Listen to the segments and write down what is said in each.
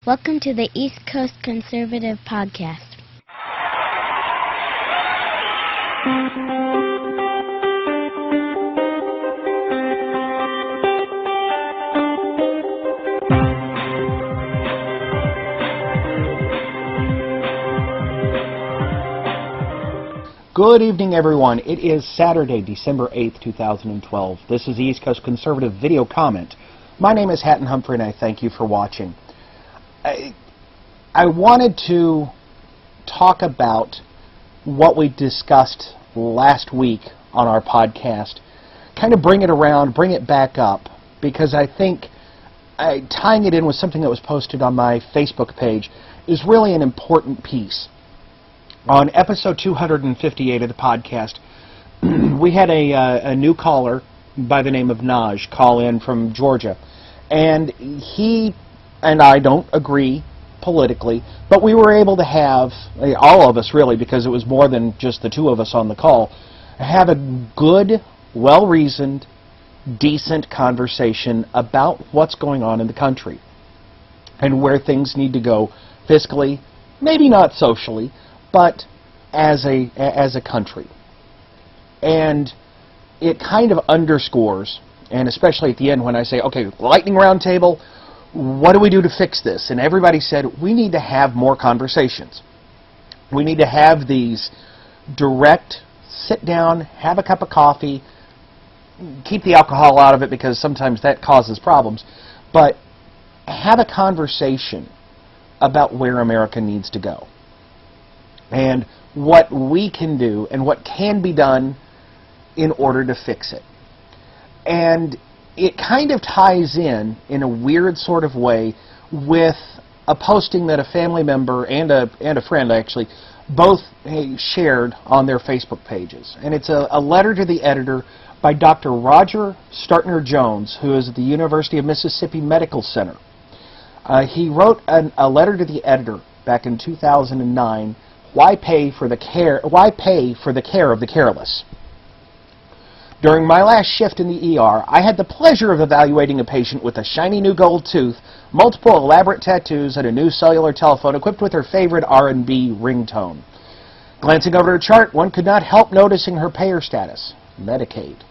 Welcome to the East Coast Conservative Podcast. Good evening, everyone. It is Saturday, December 8th, 2012. This is the East Coast Conservative Video Comment. My name is Hatton Humphrey, and I thank you for watching. I wanted to talk about what we discussed last week on our podcast, kind of bring it around, bring it back up, because I think tying it in with something that was posted on my Facebook page is really an important piece. On episode 258 of the podcast, we had a new caller by the name of Naj call in from Georgia, and he and I don't agree politically, but we were able to have, all of us really, because it was more than just the two of us on the call, have a good, well-reasoned, decent conversation about what's going on in the country and where things need to go fiscally, maybe not socially, but as a country. And it kind of underscores, and especially at the end when I say, okay, lightning round table, what do we do to fix this? And everybody said, we need to have more conversations. We need to have these direct, sit down, have a cup of coffee, keep the alcohol out of it because sometimes that causes problems, but have a conversation about where America needs to go and what we can do and what can be done in order to fix it. And it kind of ties in a weird sort of way with a posting that a family member and a friend actually both shared on their Facebook pages. And it's a letter to the editor by Dr. Roger Startner-Jones, who is at the University of Mississippi Medical Center. He wrote a letter to the editor back in 2009, Why pay for the care of the careless? During my last shift in the ER, I had the pleasure of evaluating a patient with a shiny new gold tooth, multiple elaborate tattoos, and a new cellular telephone equipped with her favorite R&B ringtone. Glancing over her chart, one could not help noticing her payer status, Medicaid.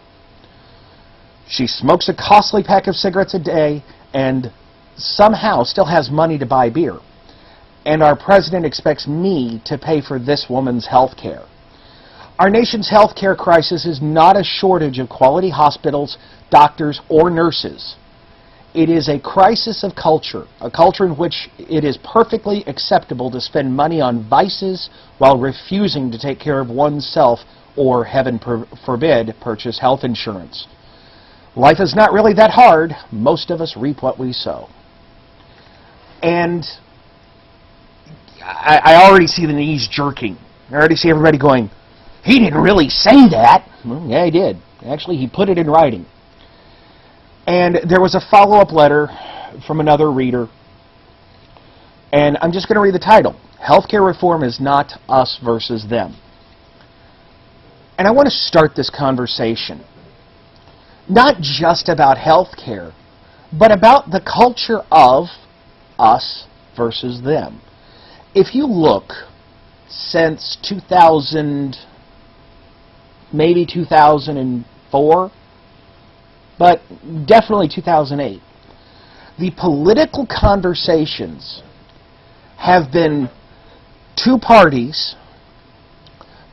She smokes a costly pack of cigarettes a day and somehow still has money to buy beer. And our president expects me to pay for this woman's health care. Our nation's health care crisis is not a shortage of quality hospitals, doctors, or nurses. It is a crisis of culture, a culture in which it is perfectly acceptable to spend money on vices while refusing to take care of oneself or, heaven forbid, purchase health insurance. Life is not really that hard. Most of us reap what we sow. And I already see the knees jerking. I already see everybody going, he didn't really say that. Well, yeah, he did. Actually, he put it in writing. And there was a follow-up letter from another reader. And I'm just going to read the title. Healthcare reform is not us versus them. And I want to start this conversation not just about healthcare, but about the culture of us versus them. If you look since 2000, maybe 2004, but definitely 2008, the political conversations have been two parties,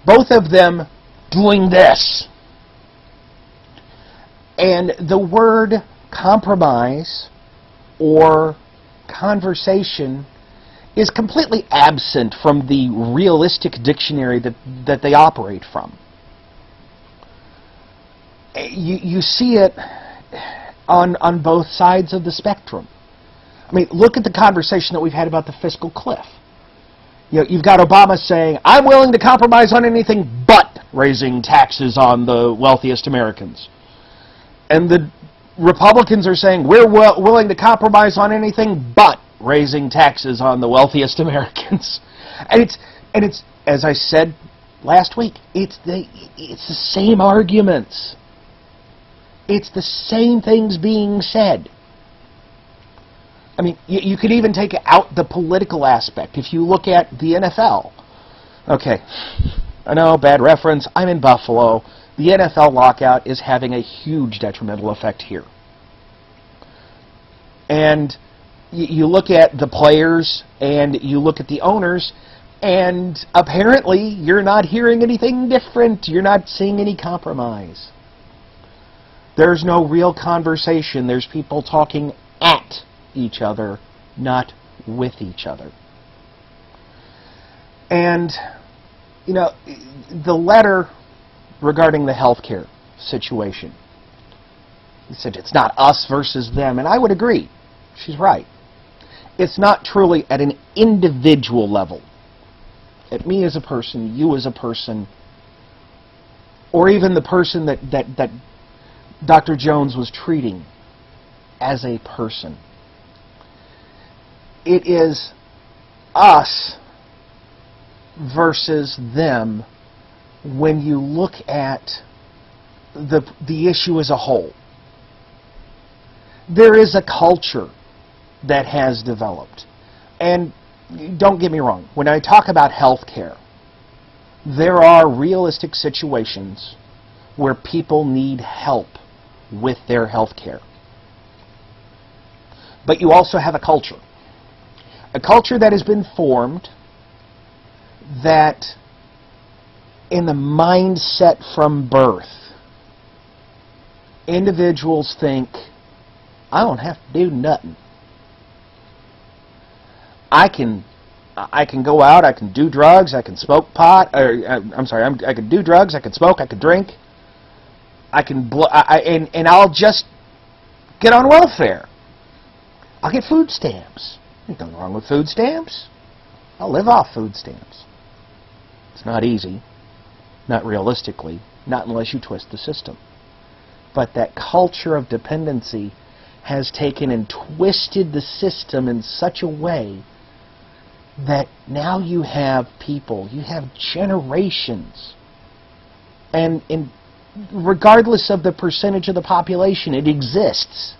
both of them doing this. And the word compromise or conversation is completely absent from the realistic dictionary that they operate from. You see it on both sides of the spectrum. I mean, look at the conversation that we've had about the fiscal cliff. You've got Obama saying, I'm willing to compromise on anything but raising taxes on the wealthiest Americans. And the Republicans are saying, we're willing to compromise on anything but raising taxes on the wealthiest Americans. And it's as I said last week, it's the same arguments. It's the same things being said. I mean, you could even take out the political aspect. If you look at the NFL, okay, I know, bad reference, I'm in Buffalo. The NFL lockout is having a huge detrimental effect here. And you look at the players and you look at the owners, and apparently you're not hearing anything different. You're not seeing any compromise. There's no real conversation. There's people talking at each other, not with each other. And, you know, the letter regarding the healthcare situation, he said it's not us versus them, and I would agree. She's right. It's not truly at an individual level. At me as a person, you as a person, or even the person that Dr. Jones was treating as a person. It is us versus them when you look at the issue as a whole. There is a culture that has developed. And don't get me wrong, when I talk about health care, there are realistic situations where people need help with their health care. But you also have a culture that has been formed that in the mindset from birth, individuals think, I don't have to do nothing. I can go out, I can do drugs, I can smoke pot, I can do drugs, I can smoke, I can drink, and I'll just get on welfare. I'll get food stamps. There's nothing wrong with food stamps. I'll live off food stamps. It's not easy, not realistically, not unless you twist the system. But that culture of dependency has taken and twisted the system in such a way that now you have people, you have generations, and regardless of the percentage of the population, it exists.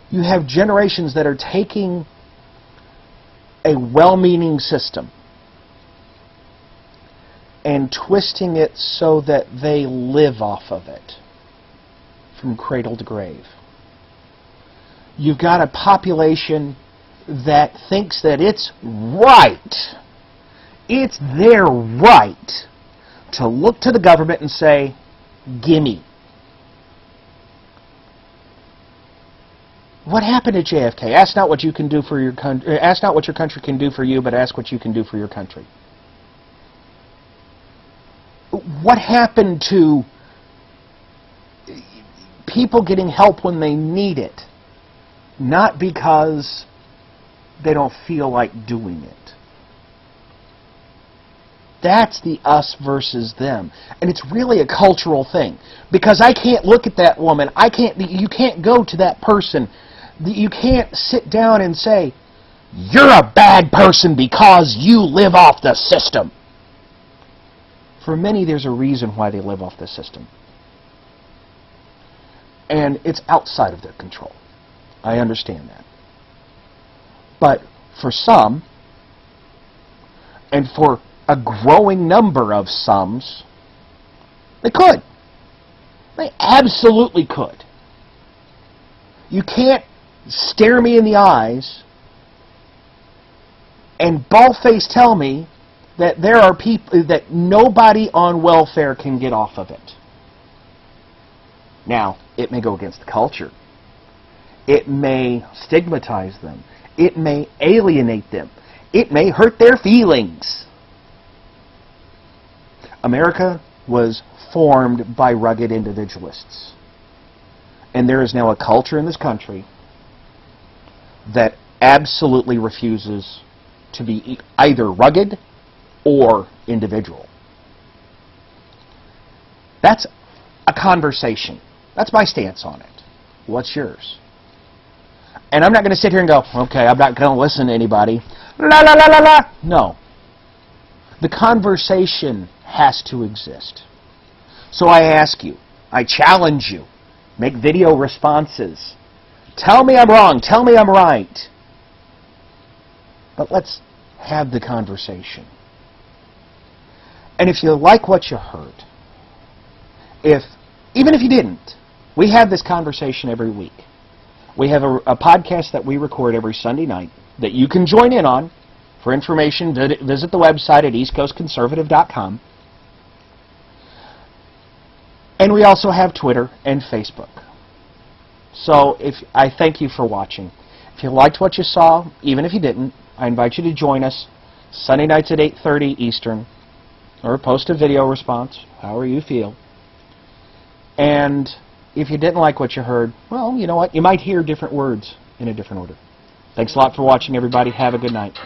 You have generations that are taking a well-meaning system and twisting it so that they live off of it from cradle to grave. You've got a population that thinks that it's right, it's their right to look to the government and say, gimme. What happened to JFK? Ask not what you can do for your country. Ask not what your country can do for you, but ask what you can do for your country. What happened to people getting help when they need it, not because they don't feel like doing it? That's the us versus them. And it's really a cultural thing. Because I can't look at that woman. You can't go to that person. You can't sit down and say, you're a bad person because you live off the system. For many, there's a reason why they live off the system. And it's outside of their control. I understand that. But for some, and for a growing number of somes, they could. They absolutely could. You can't stare me in the eyes and bald-faced tell me that there are people, that nobody on welfare can get off of it. Now, it may go against the culture. It may stigmatize them. It may alienate them. It may hurt their feelings. America was formed by rugged individualists. And there is now a culture in this country that absolutely refuses to be either rugged or individual. That's a conversation. That's my stance on it. What's yours? And I'm not going to sit here and go, okay, I'm not going to listen to anybody. La la la la la. No. The conversation has to exist. So I ask you, I challenge you, make video responses Tell me I'm wrong. Tell me I'm right. But let's have the conversation. And if you like what you heard, even if you didn't, we have this conversation every week. We have a podcast that we record every Sunday night that you can join in on. For information, visit the website at eastcoastconservative.com. And we also have Twitter and Facebook. So I thank you for watching. If you liked what you saw, even if you didn't, I invite you to join us Sunday nights at 8:30 Eastern, or post a video response, however you feel. And if you didn't like what you heard, well, you know what? You might hear different words in a different order. Thanks a lot for watching, everybody. Have a good night.